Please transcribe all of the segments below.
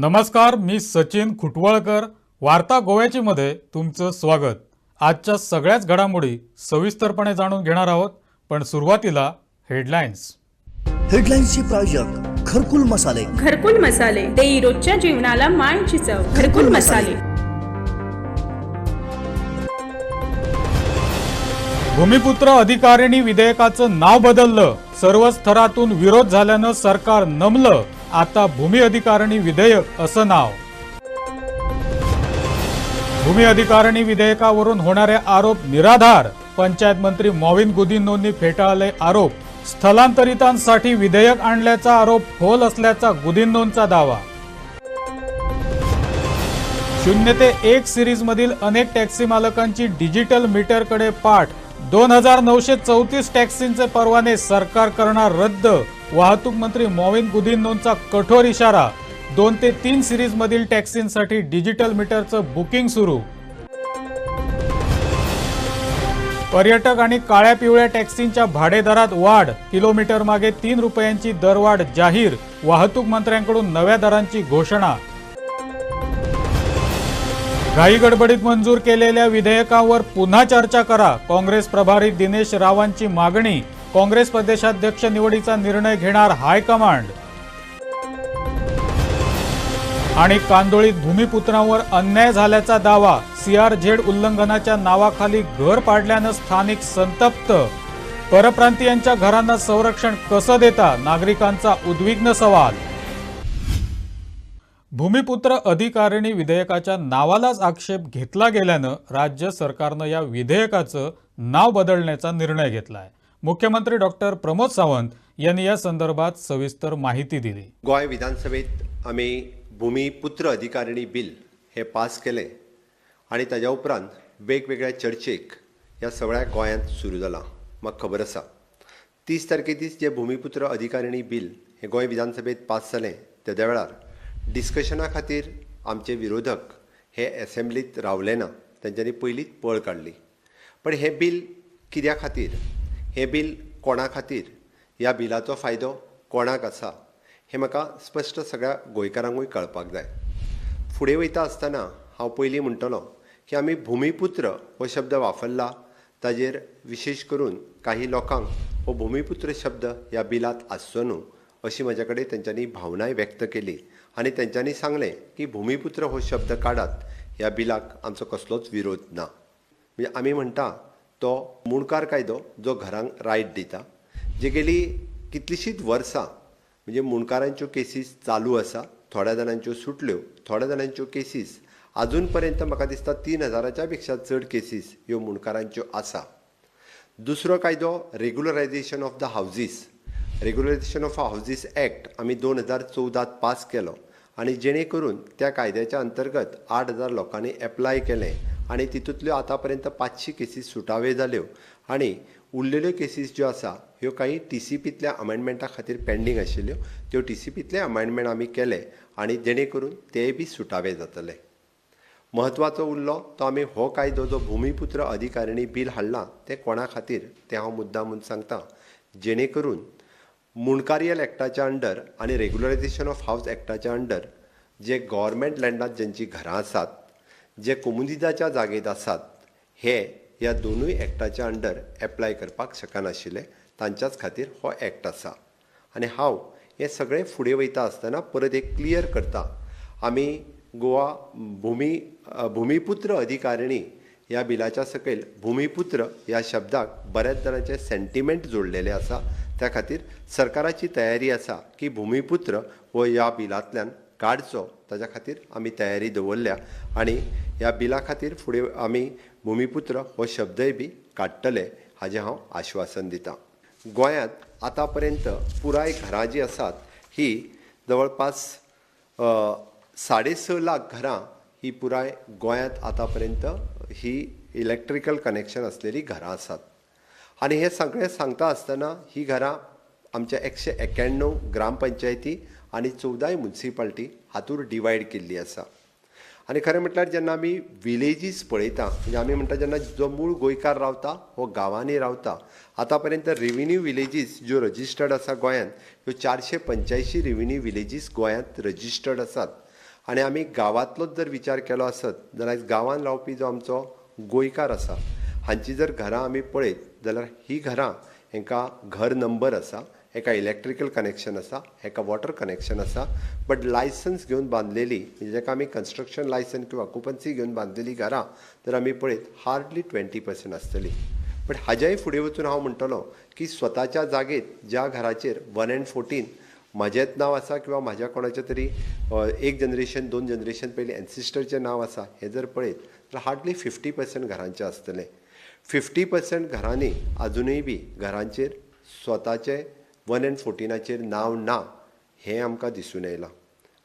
नमस्कार, मी सचिन खुटवळकर. वार्ता गोव्याची मध्ये तुमचं स्वागत. आजच्या सगळ्याच घडामोडी सविस्तरपणे जाणून घेणार आहोत, पण सुरुवातीला हेडलाईन्स. हेडलाईन्सचे प्रायोजक घरकुल मसाले. घरकुल मसाले देई रोजच्या जीवनाला मायेची चव. घरकुल मसाले. भूमिपुत्र अधिकारिणी विधेयकाचं नाव बदललं. सर्व स्तरातून विरोध झाल्यानं सरकार नमलं. आता भूमी अधिकारिणी विधेयक असं नाव. भूमी अधिकारिणी विधेयकावरून होणारे आरोप निराधार. पंचायत मंत्री मॉविन गुदिन्होंनी फेटाळले आरोप. स्थलांतरितांसाठी विधेयक आणल्याचा आरोप फोल असल्याचा गुदिन्होंचा दावा. 0 ते 1 सिरीज मधील अनेक टॅक्सी मालकांची डिजिटल मीटरकडे पाठ. 2934 टॅक्सींचे परवाने सरकार करणार रद्द. वाहतूक मंत्री मॉविन गुदिन्होंचा कठोर इशारा. 2 ते 3 सिरीज मधील टॅक्सींसाठी डिजिटल मीटरचं बुकिंग सुरू. पर्यटक आणि काळ्या पिवळ्या टॅक्सींच्या भाडेदरात वाढ. किलोमीटर मागे 3 रुपयांची दरवाढ जाहीर. वाहतूक मंत्र्यांकडून नव्या दरांची घोषणा. घाईगडबडीत मंजूर केलेल्या विधेयकांवर पुन्हा चर्चा करा. काँग्रेस प्रभारी दिनेश रावांची मागणी. काँग्रेस प्रदेशाध्यक्ष निवडीचा निर्णय घेणार हायकमांड. आणि कांदोळीत भूमिपुत्रांवर अन्याय झाल्याचा दावा. CRZ उल्लंघनाच्या नावाखाली घर पाडल्यानं स्थानिक संतप्त. परप्रांतीयांच्या घरांना संरक्षण कसं देता, नागरिकांचा उद्विग्न सवाल. भूमिपुत्र अधिकारिणी विधेयकाच्या नावालाच आक्षेप घेतला गेल्यानं राज्य सरकारनं या विधेयकाचं नाव बदलण्याचा निर्णय घेतलाय. मुख्यमंत्री डॉक्टर प्रमोद सावंत यांनी या संदर्भात सविस्तर माहिती दिली. गोय विधानसभेत आम्ही भूमिपुत्र अधिकारिणी बिल हे पास केले आणि ताज्या उपरांत वेगवेगळ्या चर्चेक ह्या सगळ्या गोंयांत सुरू जाला. म्हाका खबर आसा 30 तारखे दीस जे भूमिपुत्र अधिकारिणी बिल हे गोंय विधानसभेत पास जालें त्या वेळार डिस्कशना खातीर आमचे विरोधक हे असेंब्लीत रावले ना. तांच्यांनी पयलींच पळ काडली. पण हे बिल कित्या खातीर, हे बिल कोणा खातीर, ह्या बिलाचो फायदो कोणाक आसा हें म्हाका स्पश्ट सगळ्या गोंयकारांकूय कळपाक जाय. फुडें वयता आसतना हांव पयलीं म्हणटलों की आमी भूमिपुत्र हो शब्द वापरला, ताजेर विशेश करून काही लोकांक हो भूमिपुत्र शब्द ह्या बिलांत आसचो न्हू अशी म्हाजे कडेन तेंच्यांनी भावनाय व्यक्त केली आनी तेंच्यांनी सांगलें की भूमिपुत्र हो शब्द काडात, ह्या बिलाक आमचो कसलोच विरोध ना. म्हणजे आमी म्हणटा तो मुणकार कायदो जो घरांक रायट दिता, जे गेली कितलींशींच वर्सां म्हणजे मुणकारांच्यो केसीस चालू आसा. थोड्या जाणांच्यो सुटल्यो, थोड्या जाणांच्यो केसीस अजून पर्यंत म्हाका दिसता 3000च्या पेक्षा चड केसीस ह्यो मुणकारांच्यो आसा. दुसरो कायदो regularisation of the houses. Regularisation of houses act आमी 2014 पास केलो आनी जेणे करून त्या कायद्याच्या अंतर्गत 8000 लोकांनी एप्लाय केलें आनी तितूंतल्यो आतां पर्यंत 500 केसीस सुटावे जाल्यो आनी उरलेल्यो केसीस ज्यो आसा ह्यो काही TCPंतल्या अमेंडमेंटा खातीर पेंडींग आशिल्ल्यो, त्यो TCPंतले अमेंडमेंट आमी केले आनी जेणे करून तेय बी सुटावे जातले. म्हत्वाचो उरलो तो आमी हो कायदो जो भूमिपुत्र अधिकारिणी बिल हाडला ते कोणा खातीर तें हांव मुद्दामून सांगता. जेणे करून मुणकारियल एक्टाच्या अंडर आनी रेग्युलरायझेशन ऑफ हावज एक्टाच्या अंडर जे गव्हर्मेंट लँडांत ज्यांची घरां आसात, जे कोमुनिदाच्या जागेत आसात, हे ह्या दोनूय एक्टाच्या अंडर एप्लाय करपाक शकनाशिल्ले. तांच्याच खातीर हो एक्ट आसा. आनी हांव हें सगळें फुडें वयता आसतना परत एक क्लियर करता. आमी गोवा भूमिपुत्र अधिकारिणी ह्या बिलाच्या सकयल भूमिपुत्र ह्या शब्दाक बऱ्याच जाणांचे सेंटिमेंट जोडलेले आसा. त्या खातीर सरकाराची तयारी आसा की भूमिपुत्र हो ह्या बिलांतल्यान काडचो. ताच्या खातीर आमी तयारी दवरल्या आनी ह्या बिला खातीर फुडें आमी भूमिपुत्र हो शब्दय बी काडटले हाजें हांव आश्वासन दितां. गोंयांत आतां पर्यंत पुराय घरां जीं आसात ही जवळपास 6.5 लाख घरां ही पुराय गोंयांत आतां पर्यंत ही इलेक्ट्रिकल कनेक्शन आसलेली घरां आसात. आनी हे सगळें सांगता आसतना ही घरां आमच्या 191 ग्रामपंचायती आनी 14 म्युनिसिपालिटी हातूंत डिवायड केल्ली आसा. आनी खरें म्हटल्यार जेन्ना आमी विलेजीस पळयता, म्हणजे आमी म्हणटा जेन्ना जो मूळ गोंयकार रावता हो गांवांनी रावता, आतां पर्यंत रेव्हेन्यू विलेजीस ज्यो रजिस्टर्ड आसा गोंयांत ह्यो 485 रेव्हेन्यू विलेजीस गोंयांत रजिस्टर्ड आसात. आनी आमी गांवांतलोच जर विचार केलो आसत जाल्यार गांवांत रावपी जो आमचो गोंयकार आसा हांची जर घरां आमी पळयत जाल्यार ही घरां हांकां घर नंबर आसा, एका इलेक्ट्रिकल कनेक्शन आसा, एका वॉटर कनेक्शन आसा, बट लायसन्स घेवन बांदलेली म्हणजे जाका आमी कन्स्ट्रक्शन लायसन्स किंवा ऑक्युपन्सी घेवन बांदलेली घरां जर आमी पळयत हार्डली 20% आसतली. बट हाज्याय फुडें वचून हांव म्हणटलों की स्वताच्या जागेत ज्या घराचेर 1 and 14 म्हाजेंच नांव आसा किंवा म्हाज्या कोणाचें तरी एक जनरेशन 2 जनरेशन पयलीं एन्सिस्टरचें नांव आसा हें जर पळयत जाल्यार हार्डली 50% घरांचें आसतलें. 50% घरांनी अजुनूय बी घरांचेर स्वताचें 1 and 14 नांव ना हें आमकां दिसून येयलां.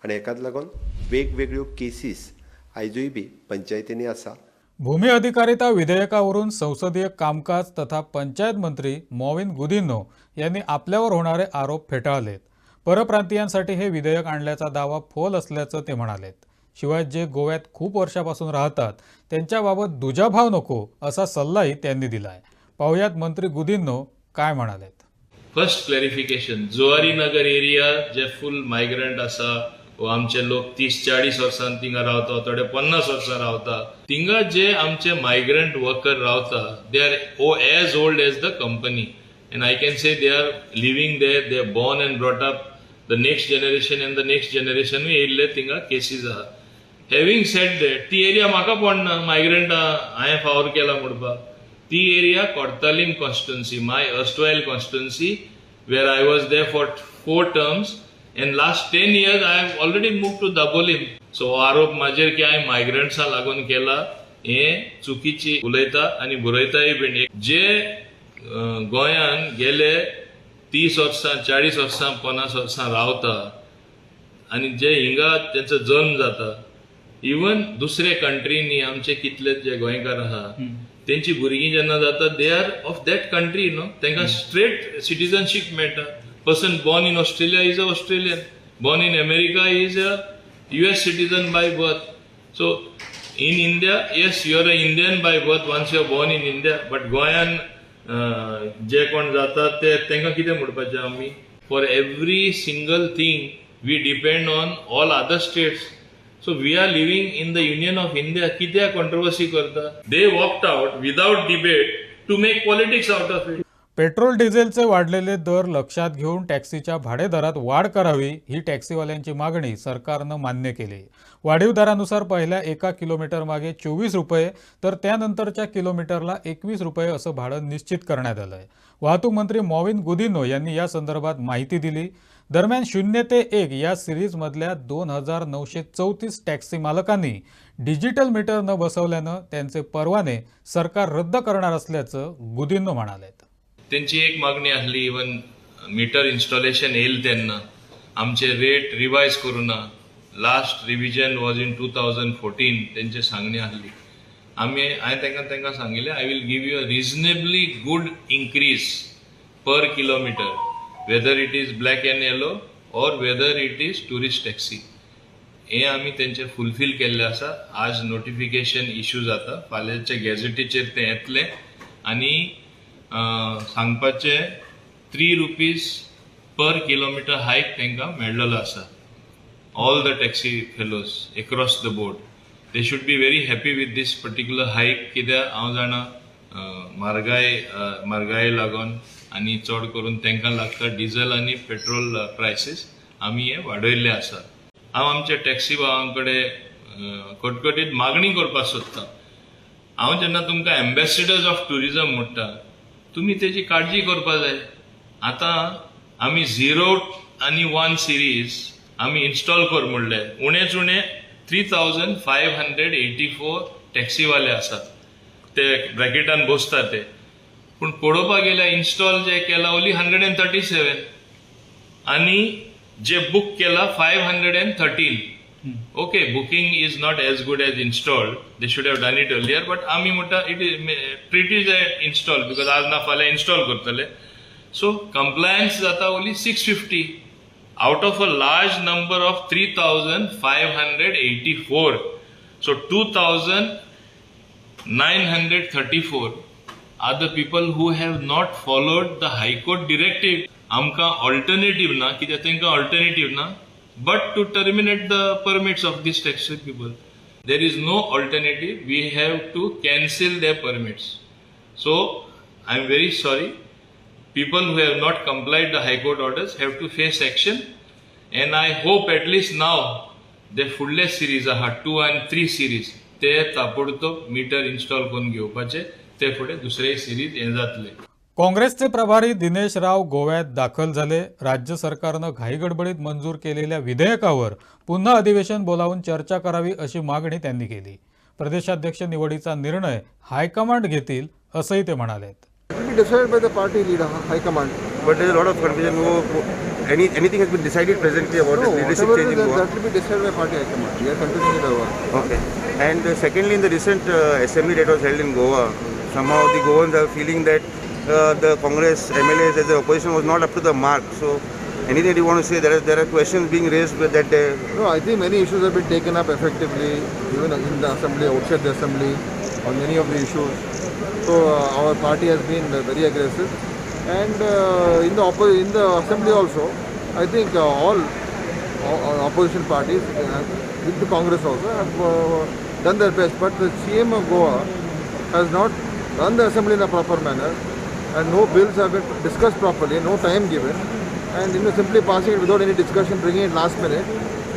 आनी हेकाच लागून वेगवेगळ्यो केसीस आयजूय बी पंचायतींनी आसा. भूमी अधिकारिता विधेयकावरून संसदीय कामकाज तथा पंचायत मंत्री मॉविन गुदिन्हो यांनी आपल्यावर होणारे आरोप फेटाळलेत. परप्रांतीयांसाठी हे विधेयक आणल्याचा दावा फोल असल्याचं ते म्हणालेत. शिवाय जे गोव्यात खूप वर्षापासून राहतात त्यांच्याबाबत दुजाभाव नको असा सल्लाही त्यांनी दिलाय. पाहुयात मंत्री गुदिन्हो काय म्हणालेत. First clarification, Zuari Nagar area जे फुल मायग्रंट आसा व आमचे लोक 30-40 वर्सां थिंगा रावता, थोडे 50 वर्सां रावता, थिंगा जे आमचे मायग्रंट वर्कर रावता they are as old as the company and I can say they are living there, they are born and brought up, the next generation and the next generation येयल्ले थिंगा केसीस आहा. Having said that, ती area म्हाका पडना, migrant हांवें favour केला म्हणपाक. ती area Cortalim constituency, my erstwhile constituency, where I was there for 4 terms and last 10 years I have already moved to Dabolim. So आरोप माजेर की हांवें मायग्रंट्सां लागून केला हें चुकीची उलयता आनी बरयताय बीन. जे गोंयान गेले 30 वर्सां 40 वर्सां 50 वर्सां रावता आनी जे हिंगा तेंचो जल्म जाता, इवन दुसरे कंट्रीनी आमचे कितले जे गोंयकार आहा तेंची भुरगीं जेन्ना जाता they are of that country न्हू, तांकां स्ट्रेट सिटीजनशीप मेळटा. Person born in Australia is a Australian, born in America is a US citizen by birth. So in India yes you are a Indian by birth once you are born in India, but गोंयान जे कोण जातात ते तांकां कितें म्हणपाचें आमी. For every single thing we depend on all other states. So we are living in the Union of India. कित्याक controversy करता? They walked out without debate to make politics out of it. Petrol डिझेलचे वाढलेले दर लक्षात घेऊन टॅक्सीच्या भाडेदरात वाढ करावी ही टॅक्सीवाल्यांची मागणी सरकारनं मान्य केली. वाढीव दरानुसार पहिल्या 1 किलोमीटर मागे 24 रुपये तर त्यानंतरच्या किलोमीटरला 21 रुपये असं भाडं निश्चित करण्यात आलंय. वाहतूक मंत्री मॉविन गुदिन्हो यांनी या संदर्भात माहिती दिली. दरम्यान 0 ते 1 या सिरीजमधल्या 2934 टॅक्सी मालकांनी डिजिटल मीटर न बसवल्यानं त्यांचे परवाने सरकार रद्द करणार असल्याचं गुदिन्हो म्हणालेत. त्यांची एक मागणी आसली, इवन मीटर इन्स्टॉलेशन येईल तेन्ना आमचे रेट रिवायज करूना. Last revision was in 2014. त्यांची सांगणी आसली. हांवें तांकां सांगिल्लें I will give you a reasonably good increase per kilometre, whether it is black and yellow or whether it is tourist taxi. हे आमी तेंचे फुलफील केल्ले आसा. आज नोटिफिकेशन इश्यू जाता, फाल्यांच्या गॅझेटीचेर तें येतलें आनी सांगपाचे 3 रुपीज पर किलोमीटर हायक तांकां मेळ्ळलो आसा. All the taxi fellows across the board they should be very happy with this particular hike. कित्याक हांव जाणा म्हारगाये लागून आनी चड करून तांकां लागता डिझल आनी पेट्रोल प्रायसीस आमी हे वाडयल्ले आसा. हांव आमच्या टॅक्सी भावां कडेन कटकटीत मागणी करपाक सोदतां. हांव जेन्ना तुमकां एम्बेसिडर्स ऑफ टुरिजम म्हणटा तुमी तेजी काळजी करपा जाय. आतां आमी 0 आनी 1 सिरीज आमी इन्स्टॉल कर म्हणले. उणेच उणे 3584 टॅक्सीवाले आसात ते ब्रॅकेटान बसता ते. पूण पळोवपाक गेल्यार इन्स्टॉल जे केला ओन्ली 137 आनी जे बुक केला 513. Okay, booking is not as good as installed, they should have done it earlier, but आमी म्हणटा it is treat is install because आज ना फाल्यां इन्स्टॉल करतले. सो कंप्लायन्स जाता only 650 out of a large number of 3584. So 2934 are the people who have not followed the High Court directive. आमकां alternative ना, कित्याक तांकां ऑल्टरनेटिव्ह ना. but to terminate the permits of these taxi people. There is no alternative. We have to cancel their permits. So I am very sorry. People who have not complied the High Court orders have to face action, and I hope at least now the फुडले series आहा 2 and 3 series ते ताबडतोब metre install करून घेवपाचे, ते फुडें दुसरे series हे जातले. काँग्रेसचे प्रभारी दिनेश राव गोव्यात दाखल झाले. राज्य सरकारनं घाईगडबडीत मंजूर केलेल्या विधेयकावर पुन्हा अधिवेशन बोलावून चर्चा करावी अशी मागणी त्यांनी केली. प्रदेशाध्यक्ष निवडीचा निर्णय हायकमांड घेतील असंही ते म्हणालेत. Decided by the party leader, high command. But there is a lot of confusion. Anything has been decided presently about the leadership change in Goa? That will be decided by party high command. We are continuing it over. Okay. And secondly, in the recent assembly that was held in Goa, somehow the Goans are feeling that the Congress MLAs as the opposition was not up to the mark. So anything that you want to say? There are questions being raised with that. No, I think many issues have been taken up effectively, even in the assembly, outside the assembly, on many of the issues. So our party has been very aggressive, and in the assembly also, I think all opposition parties, with the Congress also, have done their best. But the CM of Goa has not run the assembly in a proper manner, and no bills have been discussed properly, no time given, and simply passing it without any discussion, bringing it last minute.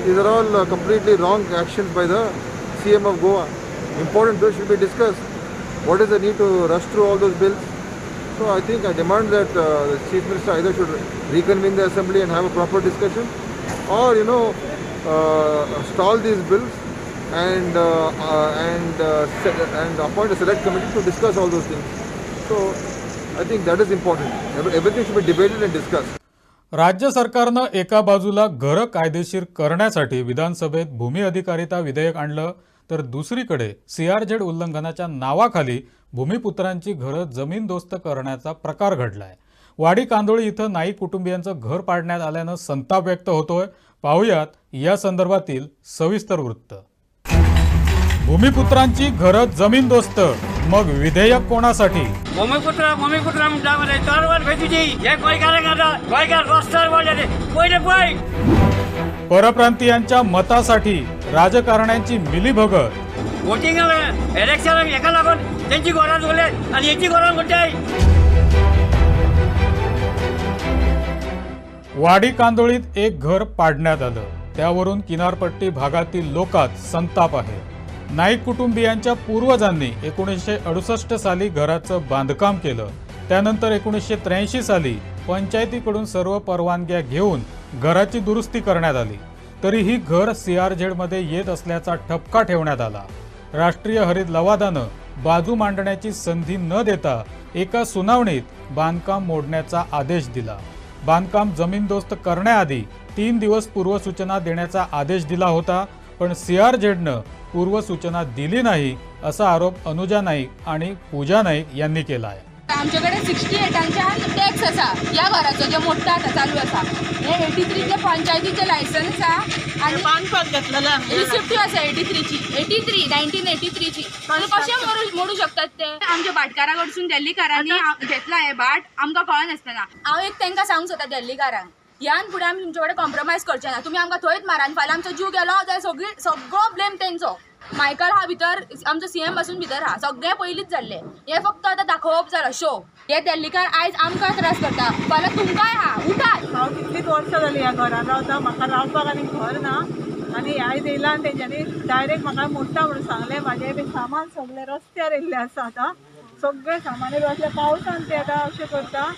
These are all completely wrong actions by the CM of Goa. Important bills should be discussed. What is the need to rush through all those bills? So I think I demand that the Chief Minister either should reconvene the assembly and have a proper discussion, or stall these bills and appoint a select committee to discuss all those things. So I think that is important. Everything should be debated and discussed. राज्य सरकारनं एका बाजूला घरं कायदेशीर करण्यासाठी विधानसभेत भूमी अधिकारिता विधेयक आणलं, तर दुसरीकडे सीआरझेड उल्लंघनाच्या नावाखाली भूमिपुत्रांची घरं जमीनदोस्त करण्याचा प्रकार घडलाय. वाडी कांदोळी इथं नाईक कुटुंबियांचं घर पाडण्यात आल्यानं संताप व्यक्त होतोय. पाहुयात या संदर्भातील सविस्तर वृत्त. भूमिपुत्रांची घरं जमीनदोस्त, मग विधेयक कोणासाठी? भूमिपुत्र म्हणजे चळवळ भेटूची हे गोयकार रस्त्यावर बोलले पहिले पळय. परप्रांतीयांच्या मतासाठी राजकारण्यांची मिलीभगत. वोटिंग इलेक्शन एका लागून त्यांची गोरान बोलले आणि याची गोरान कोणते? वाडी कांदोळीत एक घर पाडण्यात आलं, त्यावरून किनारपट्टी भागातील लोकात संताप आहे. नाईक कुटुंबियांच्या पूर्वजांनी 1968 साली घराचं बांधकाम केलं. त्यानंतर 1983 साली पंचायतीकडून सर्व परवानग्या घेऊन घराची दुरुस्ती करण्यात आली. तरीही घर सीआरझेडमध्ये येत असल्याचा ठपका ठेवण्यात आला. राष्ट्रीय हरित लवादानं बाजू मांडण्याची संधी न देता एका सुनावणीत बांधकाम मोडण्याचा आदेश दिला. बांधकाम जमीनदोस्त करण्याआधी 3 दिवस पूर्वसूचना देण्याचा आदेश दिला होता, पण सीआरझेडनं पूर्वसूचना दिली नाही असा आरोप अनुजा नाईक आणि पूजा नाईक यांनी केला आहे. आमच्याकडे 68 टॅक्स असा या घराचो जे मोठा आता चालू असा. हे 83 पंचायतीचे लायसन्स आसा आणि बांधकाम घेतलेला रिसिप्ट आसा 1983 ची. कशे मोडू शकतात ते? आमच्या भाटकाराकडसून दिल्लीकारांनी घेतला हे भाट आमकां कळना आसतना. हांव एक तांकां सांगूंक सोदता दिल्लीकारांक, ह्यान फुडें आमी तुमचे कडेन कॉम्प्रोमायज करचे ना. तुमी आमकां थंयच मारा आनी फाल्यां आमचो जीव गेलो जाल्यार सगळो ब्लेम तेंचो. मायकल हा भितर आमचो सीएम पासून भितर हा सगळे पयलींच जाल्ले. हे फक्त आतां दाखोवप जाला शो. हे दिल्लीकार आयज आमकां त्रास करता, फाल्यां तुमकांय हा. उठात. हांव कितलींच वर्सां जालीं ह्या घरान रावता. म्हाका रावपाक आनी घर ना, आनी आयज येयला आनी तेंच्यांनी डायरेक्ट म्हाका मोडटा म्हणून सांगलें. म्हाजें बी सामान सगळें रस्त्यार येयल्लें आसा. आतां सगळें सामान येयल्लें पावसान ते आतां अशें करता,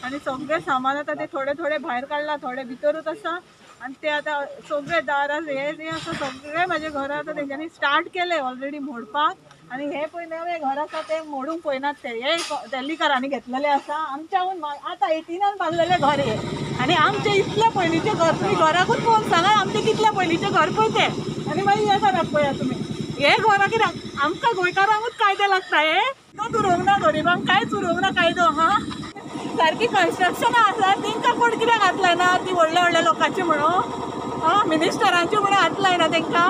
आनी सगळें सामान आतां ते थोडे भायर काडला, थोडे भितरूच आसा. आनी ते आतां सगळे दारां हे आसा सगळे म्हाजे घर आतां तेंच्यांनी स्टार्ट केले ऑलरेडी मोडपाक. आनी हे पळय नवे घर आसा ते मोडूंक पळयनात. ते हे दिल्लीकारांनी घेतलेले आसा. आमच्याहून आतां 18 बांदलेले घर हे, आनी आमचे इतले पयलींचे घर. तुमी घराकूच पळोवन सांगा आमचे कितले पयलींचे घर पळय ते. आनी मागीर हे करात पळया तुमी हे घरा कित्याक आमकां गोंयकारांकूच कायदे लागता. हे तो उरोंक ना गरिबांक, कांयच उरोंक ना कायदो. हा सारकी कन्स्ट्रक्शनां आसा तेंकां कोण कित्याक हात लायना? ती व्हडल्या लोकांची म्हणून, हा मिनिस्टरांची म्हणून हात लायना तेंकां.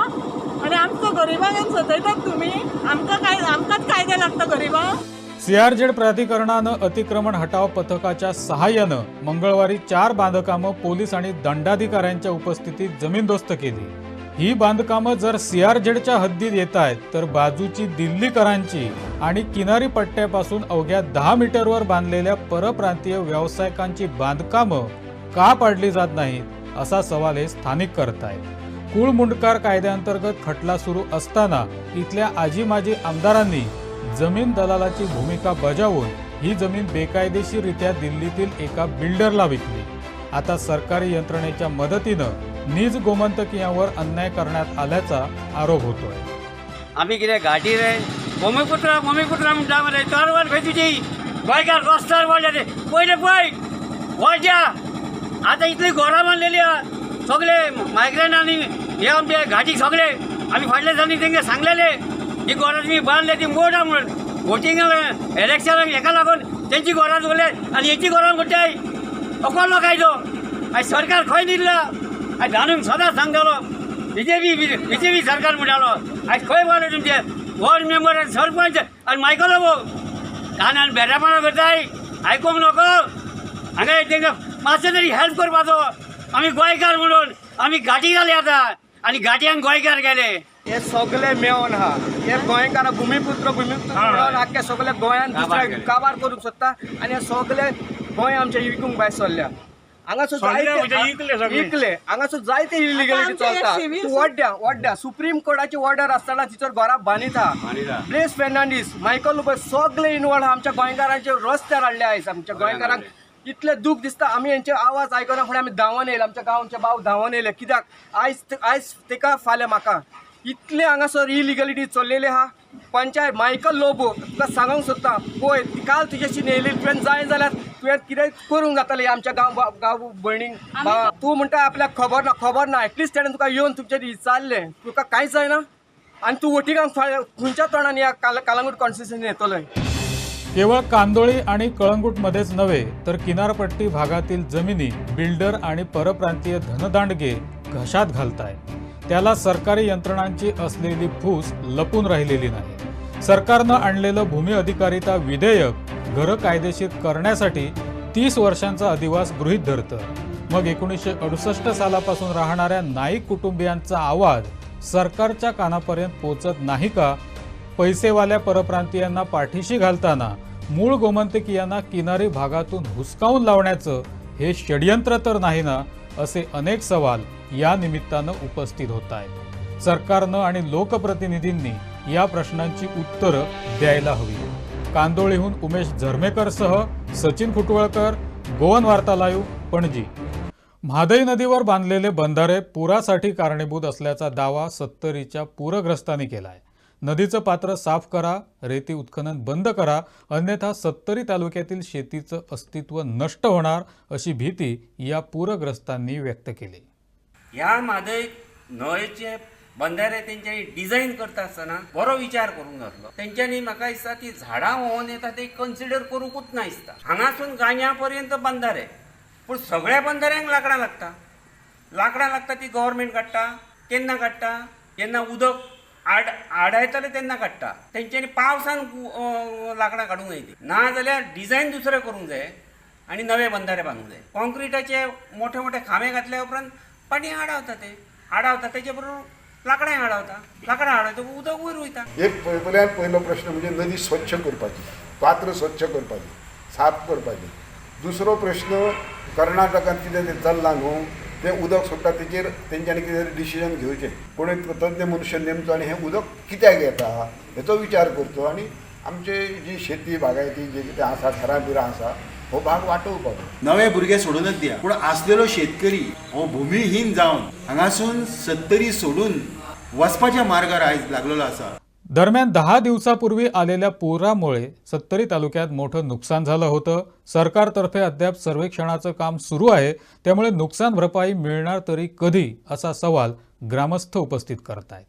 आनी आमकां गरिबांक येवन सतयतात तुमी. आमकांच कायदे लागता गरिबांक. सीआरझेड प्राधिकरणानं अतिक्रमण हटाव पथकाच्या सहाय्यानं मंगळवारी 4 बांधकामं पोलीस आणि दंडाधिकाऱ्यांच्या उपस्थितीत जमीनदोस्त केली. ही बांधकामं जर सीआरझेडच्या हद्दीत येत आहेत तर बाजूची दिल्लीकरांची आणि किनारी पट्ट्यापासून अवघ्या 10 मीटरवर बांधलेल्या परप्रांतीय व्यावसायिकांची बांधकामं का पाडली जात नाहीत असा सवाल हे स्थानिक करतायत. कुळ मुंडकार कायद्याअंतर्गत खटला सुरू असताना इथल्या आजी माजी आमदारांनी जमीन दलालाची भूमिका बजावून ही जमीन बेकायदेशीररित्या दिल्लीतील एका बिल्डरला विकली. आता सरकारी यंत्रणेच्या मदतीनं नीज गोमंतकीयांवर अन्याय करण्यात आल्याचा आरोप होतोय. आम्ही कितें घाटी रे भूमिपुत्र म्हणटा मरे चोरवान खंय तुजी गोंयकार रस्त्यार वाडले ते पयले पळय वाड्या आतां इतली घरां बांदलेली आहा सगळे मायग्रंट आनी हे आमचे घाटी सगळे आमी फाटल्या दिसांनी तेंगे सांगलेले ही घरां तुमी बांदले ती मोडा म्हणून वोटिंगाक इलेक्शनाक हेका लागून तेंची घरां दवरले आनी हेची घरां कोट्याय अकोलो कायदो आयज सरकार खंय न्हिदला आयज धानूक सदांच सांगतालो बीजेपी सरकार म्हणटालो आयज खंय वाले तुमचे वॉर्ड मेंबर आनी सरपंच आनी मायकलो भोव कानान बेऱ्यापणां करताय आयकूंक नको हांगा तेंकां मातशें तरी हेल्प करपाचो आमी गोंयकार म्हणून आमी घाटी जाले आतां आनी घाटयांक गोंयकार गेले. हे सगळे मेळून आहा हे गोंयकारां भुमिपुत्र म्हणून आख्या सगळ्या गोंयान दुसऱ्या काबार करूंक सोदता आनी हे सगळे गोंय आमचे विकूंक भायर सरल्या. हांगासर इकले हांगासर जायते इलिगलिटी चलता. वड्ड्या सुप्रीम कोर्टाची ऑर्डर आसतना तिचर घरां बांदिता ब्लेस फेर्नांडीस मायकल लुपर सगळे इनवॉल्व आमच्या गोंयकारांचे रस्त्यार हाडले आयज. आमच्या गोंयकारांक इतले दूख दिसता आमी हेंचे आवाज आयकना फुडें आमी धांवन येयले आमच्या गांवचे भाव धांवन येयले कित्याक आयज तेका फाल्यां म्हाका इतले हांगासर इलिगलिटी चल्लेली आहा. पंचायत मायकल लोबो तुका सांगूंक सोदता पळय काल तुजेशी न्हेयली तुवें जाय जाल्यार तुवें कितें करूंक जातालें आमच्या गांव भयणीक तूं म्हणटा आपल्याक खबर ना एटलिस्ट तेणें तुका येवन तुमचेर विचारलें तुका कांयच जायना आनी तूं वोटिंगाक खंयच्या तोंडान ह्या कालंगूट कॉन्स्टिट्युएन्सीन येतलोय. केवळ कांदोळी आणि कळंगूटमध्येच नव्हे तर किनारपट्टी भागातील जमिनी बिल्डर आणि परप्रांतीय धनदांडगे घशात घालतायत. त्याला सरकारी यंत्रणांची असलेली फूस लपून राहिलेली नाही. सरकारनं आणलेलं भूमी अधिकारिता विधेयक घरं कायदेशीर करण्यासाठी 30 वर्षांचा अधिवास गृहीत धरतं. मग 1968 सालापासून राहणाऱ्या नाईक कुटुंबियांचा आवाज सरकारच्या कानापर्यंत पोचत नाही का? पैसेवाल्या परप्रांतीयांना पाठीशी घालताना मूळ गोमंतकीयांना किनारी भागातून हुसकावून लावण्याचं हे षड्यंत्र तर नाही ना, असे अनेक सवाल या निमित्तानं उपस्थित होत आहेत. सरकारनं आणि लोकप्रतिनिधींनी या प्रश्नांची उत्तरं द्यायला हवी. कांदोळीहून उमेश झरमेकरसह सचिन फुटवळकर, गोवन वार्ता लाईव्ह, पणजी. म्हादई नदीवर बांधलेले बंधारे पुरासाठी कारणीभूत असल्याचा दावा 70च्या पूरग्रस्तांनी केला आहे. नदीचं पात्र साफ करा, रेती उत्खनन बंद करा, अन्यथा 70 तालुक्यातील शेतीचं अस्तित्व नष्ट होणार अशी भीती या पूरग्रस्तांनी व्यक्त केली. ह्या म्हादय न्हंयचे बंधारे तेंच्यांनी डिझायन करता आसतना बरो विचार करूंक जातलो. तेंच्यांनी म्हाका दिसता ती झाडां व्होंवन येता ते कन्सिडर करूंकूच ना दिसता. हांगासून गांया पर्यंत बंधारे पूण सगळ्या बंधाऱ्यांक लाकडां लागता ती गव्हर्मेंट काडटा केन्ना काडटा जेन्ना उदक आडायतले तेन्ना काडटा. तेंच्यांनी पावसान लाकडां काडूंक जाय ती ना जाल्यार डिझायन दुसरें करूंक जाय आनी नवे बंधारे बांदूंक जाय. कॉन्क्रिटाचे मोठे मोठे खांबे घातल्या उपरांत पाणी आडावता तेजे बरोबर लाकडां आडावता उदक वयर वयता. एक पयलो प्रश्न म्हणजे नदी स्वच्छ करपाची, पात्र स्वच्छ करपाची, साफ करपाची. दुसरो प्रश्न कर्नाटकांत कितें चल्लां न्हू तें उदक सोडटा तेजेर तेंच्यांनी कितें डिसिजन घेवचें. कोणी तज्ञ मनुष्य नेमचो आनी हें उदक कित्याक येता हेचो विचार करचो आनी आमचे जी शेती बागायती जे कितें आसा घरां बिरां आसा हो भाग वाटोवपाचो. नवे भुरगे सोडूनच दिया पूण आसलेलो शेतकरी हो भुमिहीन जावन हांगासून 70 सोडून वचपाच्या मार्गार आयज लागलेलो आसा. दरम्यान 10 दिवसापूर्वी आलेल्या पुरामुळे 70 तालुक्यात मोठं नुकसान झालं होतं. सरकारतर्फे अद्याप सर्वेक्षणाचं काम सुरू आहे, त्यामुळे नुकसान भरपाई मिळणार तरी कधी असा सवाल ग्रामस्थ उपस्थित करत आहेत.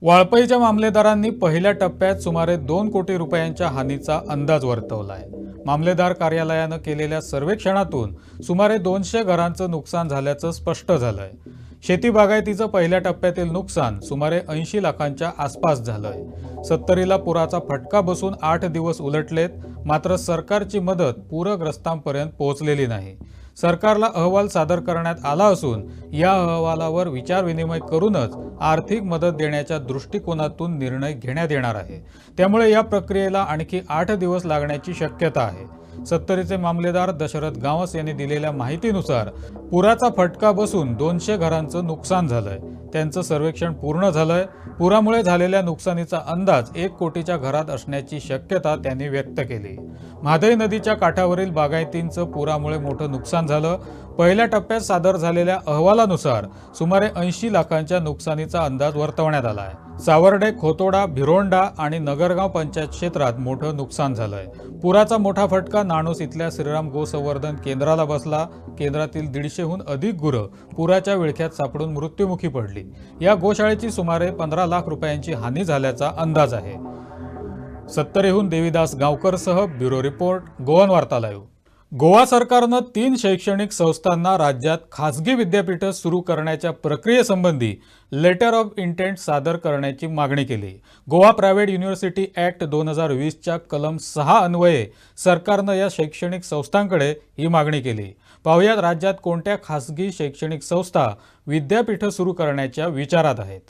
वाळपईच्या मामलेदारांनी पहिल्या टप्प्यात सुमारे 2 कोटी रुपयांच्या हानीचा अंदाज वर्तवलाय. मामलेदार कार्यालयानं केलेल्या सर्वेक्षणातून सुमारे 200 घरांचं नुकसान झाल्याचं स्पष्ट झालंय. शेती बागायतीचं पहिल्या टप्प्यातील नुकसान सुमारे 80 लाखांच्या आसपास झालंय. 70ला पुराचा फटका बसून 8 दिवस उलटलेत, मात्र सरकारची मदत पूरग्रस्तांपर्यंत पोहोचलेली नाही. सरकारला अहवाल सादर करण्यात आला असून या अहवालावर विचारविनिमय करूनच आर्थिक मदत देण्याच्या दृष्टिकोनातून निर्णय घेण्यात येणार आहे. त्यामुळे या प्रक्रियेला आणखी 8 दिवस लागण्याची शक्यता आहे. 70चे मामलेदार दशरथ गावस यांनी दिलेल्या माहितीनुसार पुराचा फटका बसून 200 घरांचं नुकसान झालंय. त्यांचं सर्वेक्षण पूर्ण झालंय. पुरामुळे झालेल्या नुकसानीचा अंदाज 1 कोटीच्या घरात असण्याची शक्यता त्यांनी व्यक्त केली. म्हादई नदीच्या काठावरील बागायतींचं पुरामुळे मोठं नुकसान झालं. पहिल्या टप्प्यात सादर झालेल्या अहवालानुसार सुमारे 80 लाखांच्या नुकसानीचा अंदाज वर्तवण्यात आला आहे. सावर्डे, खोतोडा, भिरोंडा आणि नगरगाव पंचायत क्षेत्रात मोठं नुकसान झालंय. पुराचा मोठा फटका नाणूस इथल्या श्रीराम गोसंवर्धन केंद्राला बसला. केंद्रातील 150हून अधिक गुरं पुराच्या विळख्यात सापडून मृत्युमुखी पडली. या गोशाळेची सुमारे 15 लाख रुपयांची हानी झाल्याचा अंदाज आहे. 70हून देवीदास गावकरसह ब्युरो रिपोर्ट, गोवन वार्ता लाईव्ह. गोवा सरकारनं 3 शैक्षणिक संस्थांना राज्यात खासगी विद्यापीठं सुरू करण्याच्या प्रक्रियेसंबंधी लेटर ऑफ इंटेंट सादर करण्याची मागणी केली. गोवा प्रायव्हेट युनिव्हर्सिटी ॲक्ट 2020च्या कलम 6 अन्वये सरकारनं या शैक्षणिक संस्थांकडे ही मागणी केली. पाहुयात राज्यात कोणत्या खासगी शैक्षणिक संस्था विद्यापीठं सुरू करण्याच्या विचारात आहेत.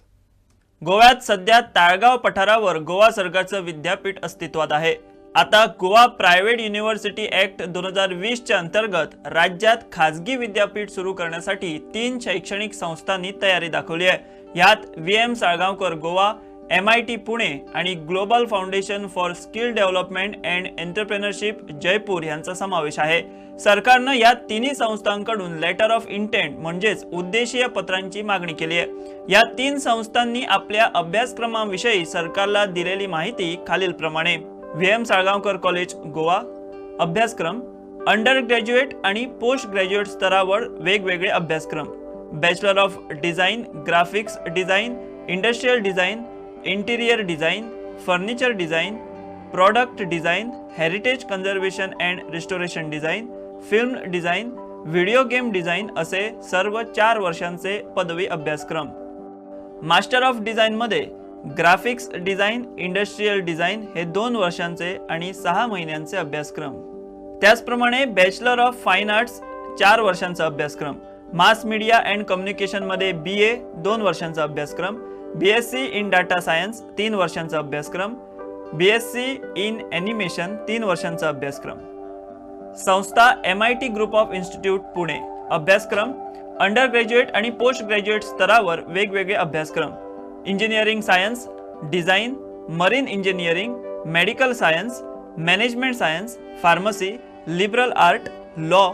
गोव्यात सध्या ताळगाव पठारावर गोवा सरकारचं विद्यापीठ अस्तित्वात आहे. आता गोवा प्रायव्हेट युनिव्हर्सिटी ॲक्ट 2020च्या अंतर्गत राज्यात खासगी विद्यापीठ सुरू करण्यासाठी 3 शैक्षणिक संस्थांनी तयारी दाखवली आहे. यात VM साळगावकर गोवा, MIT पुणे आणि global foundation for skill development and entrepreneurship Jaipur यांचा समावेश आहे. सरकारनं या तिन्ही संस्थांकडून लेटर ऑफ इंटेंट म्हणजेच उद्देशीय पत्रांची मागणी केली आहे. या 3 संस्थांनी आपल्या अभ्यासक्रमांविषयी सरकारला दिलेली माहिती खालीलप्रमाणे. VM साळगावकर कॉलेज गोवा, अभ्यासक्रम अंडर ग्रॅज्युएट आणि पोस्ट ग्रॅज्युएट स्तरावर वेगवेगळे अभ्यासक्रम. Bachelor of design, graphics design, industrial design, interior design, furniture design, product design, heritage conservation and restoration design, film design, video game design असे सर्व 4 वर्षांचे पदवी अभ्यासक्रम. मास्टर ऑफ डिझाईनमध्ये ग्राफिक्स डिझाईन, इंडस्ट्रियल डिझाईन हे 2 वर्षांचे आणि 6 महिन्यांचे अभ्यासक्रम. त्याचप्रमाणे बॅचलर ऑफ फाईन आर्ट्स 4 वर्षांचा अभ्यासक्रम. मास मीडिया अँड कम्युनिकेशनमध्ये BA 2 वर्षांचा अभ्यासक्रम. BSc इन डाटा सायन्स 3 वर्षांचा अभ्यासक्रम. BSc इन ॲनिमेशन 3 वर्षांचा अभ्यासक्रम. संस्था MIT group of institute Pune. अभ्यासक्रम अंडर ग्रॅज्युएट आणि पोस्ट ग्रॅज्युएट स्तरावर वेगवेगळे अभ्यासक्रम. Engineering science, design, marine engineering, medical science, management science, pharmacy, liberal art, law,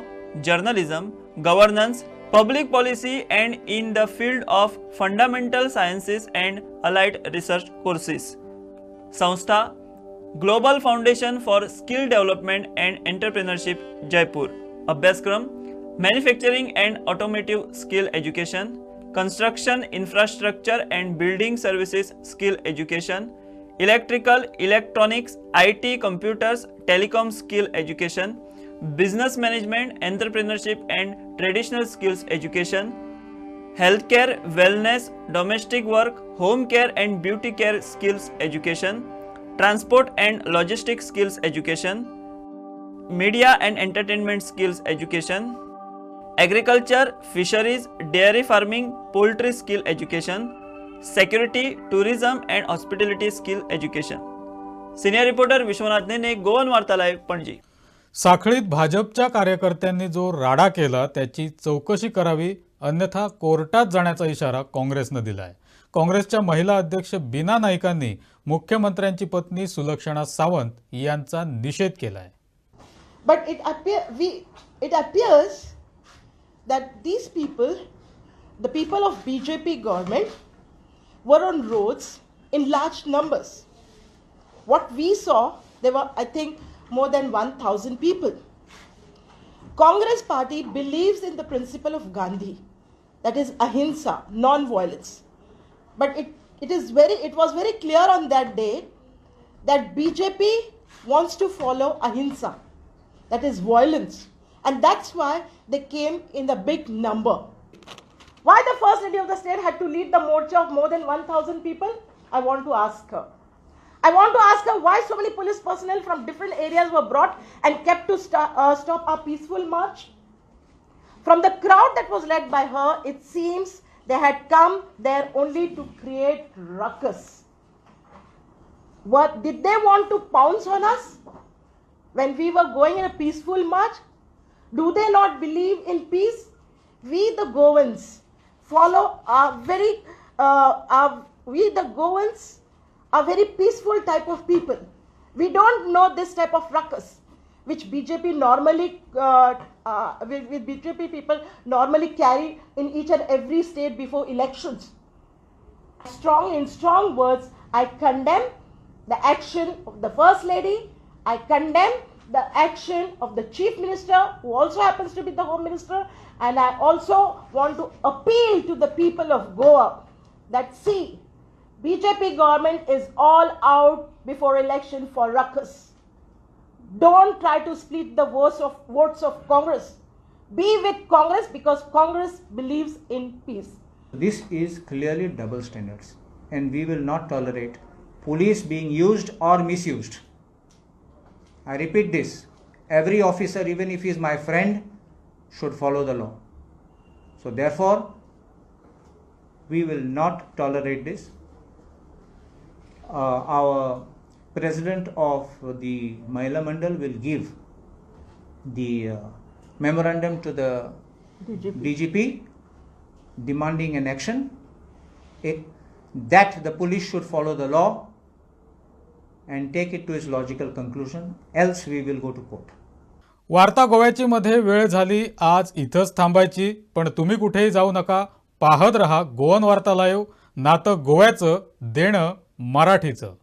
journalism, governance, public policy and in the field of fundamental sciences and allied research courses. संस्था global foundation for skill development and entrepreneurship Jaipur. अभ्यासक्रम manufacturing and automotive skill education, construction infrastructure and building services skill education, electrical, electronics, IT, computers, telecom skill education, business management, entrepreneurship and traditional skills education, healthcare, wellness, domestic work, home care and beauty care skills education, transport and logistics skills education, media and entertainment skills education, agriculture, fisheries, dairy farming, poultry skill education, security, tourism and hospitality skill education. Senior reporter Vishwanath Nene, Goan वार्ता live, Panaji. साखळीत भाजपच्या कार्यकर्त्यांनी जो राडा केला त्याची चौकशी करावी, अन्यथा कोर्टात जाण्याचा इशारा काँग्रेसनं दिलाय. काँग्रेसच्या महिला अध्यक्ष बीना नाईकांनी मुख्यमंत्र्यांची पत्नी सुलक्षणा सावंत यांचा निषेध केलाय. But it appears that these people, the people of BJP government, were on roads in large numbers. What we saw, there were, I think, more than 1,000 people. Congress party believes in the principle of Gandhi, that is ahimsa, non-violence. But it was very clear on that day that BJP wants to follow ahimsa, that is violence. And that's why they came in the big number. Why the First Lady of the state had to lead the morcha of more than 1,000 people? I want to ask her. I want to ask her why so many police personnel from different areas were brought and kept to stop our peaceful march. From the crowd that was led by her, it seems they had come there only to create ruckus. What did they want to pounce on us when we were going in a peaceful march? Do they not believe in peace? We the Goans follow we the Goans are very peaceful type of people. We don't know this type of ruckus which BJP normally with BJP people normally carry in each and every state before elections. In strong words, I condemn the action of the First Lady. I condemn the action of the Chief Minister, who also happens to be the Home Minister, and I also want to appeal to the people of Goa that see, BJP government is all out before election for ruckus. Don't try to split the votes of Congress. Be with Congress because Congress believes in peace. This is clearly double standards, and we will not tolerate police being used or misused. I repeat this, every officer, even if he is my friend, should follow the law. So therefore, we will not tolerate this. Our president of the Mahila Mandal will give the memorandum to the DGP demanding an action that the police should follow the law and take it to its logical conclusion, else we will go to court. वार्ता गोव्याची मध्ये वेळ झाली आज इथंच थांबायची, पण तुम्ही कुठेही जाऊ नका. पाहत रहा गोवन वार्ता लाईव्ह, नातं गोव्याचं देणं मराठीचं.